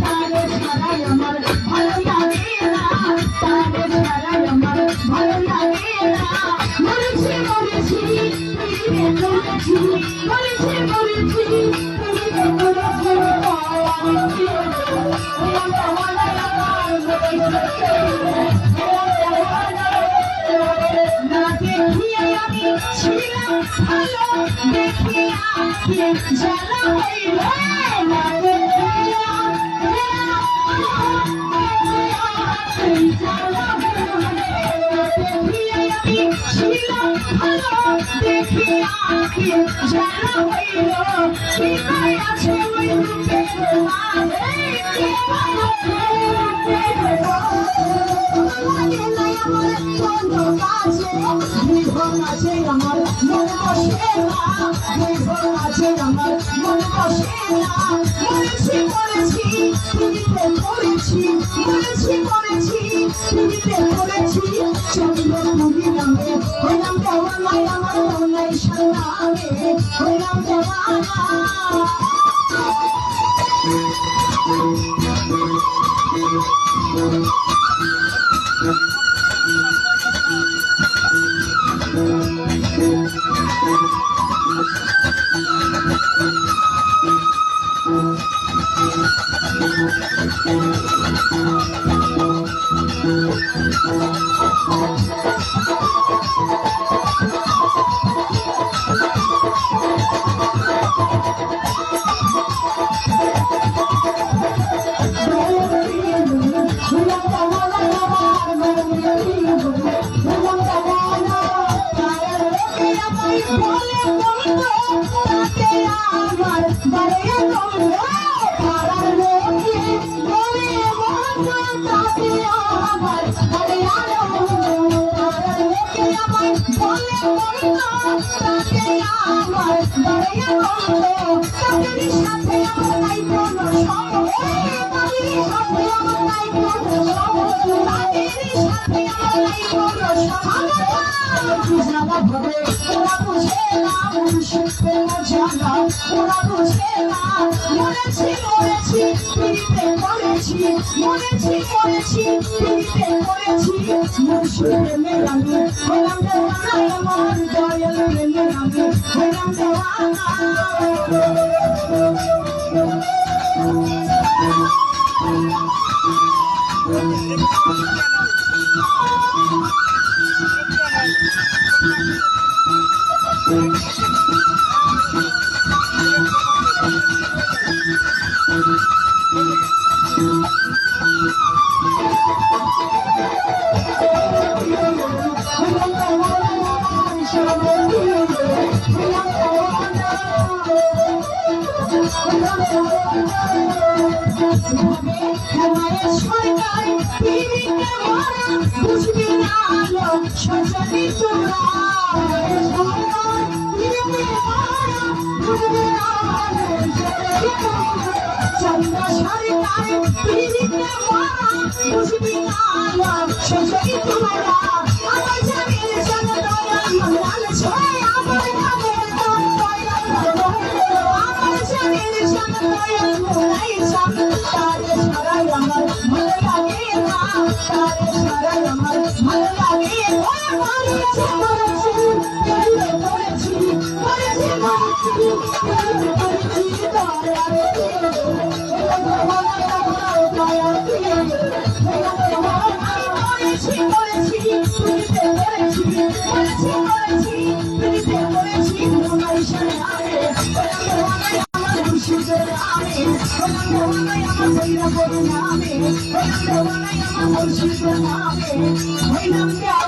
তারে ছাড়াই আমার ভালো লাগে না, তারে ছাড়াই আমার ভালো লাগে না। মরেছি মরেছি তুমি মরেছি, মরেছি মরেছি তুমি মরেছি। না দেখিয়ে আমি ছিলাম ভালো, দেখিয়ে আঁখি জ্বালা হইল। না দেখিয়ে ছিলাম ভালো, দেখিয়ে আঁখি জ্বালা হইল। ঠিকায় আছে ওই রূপের মাঝে, আছে আমার মন বসে না, আছে আমার মন বসে না। মরেছি মরেছি পৃথিবীতে পড়েছি, মরেছি মরেছি পৃথিবীতে পড়েছি। চন্দ্র তুমি নামে হইলাম দেওয়ানা, আমার মনের সামনে হইলাম দেওয়ানা। I'm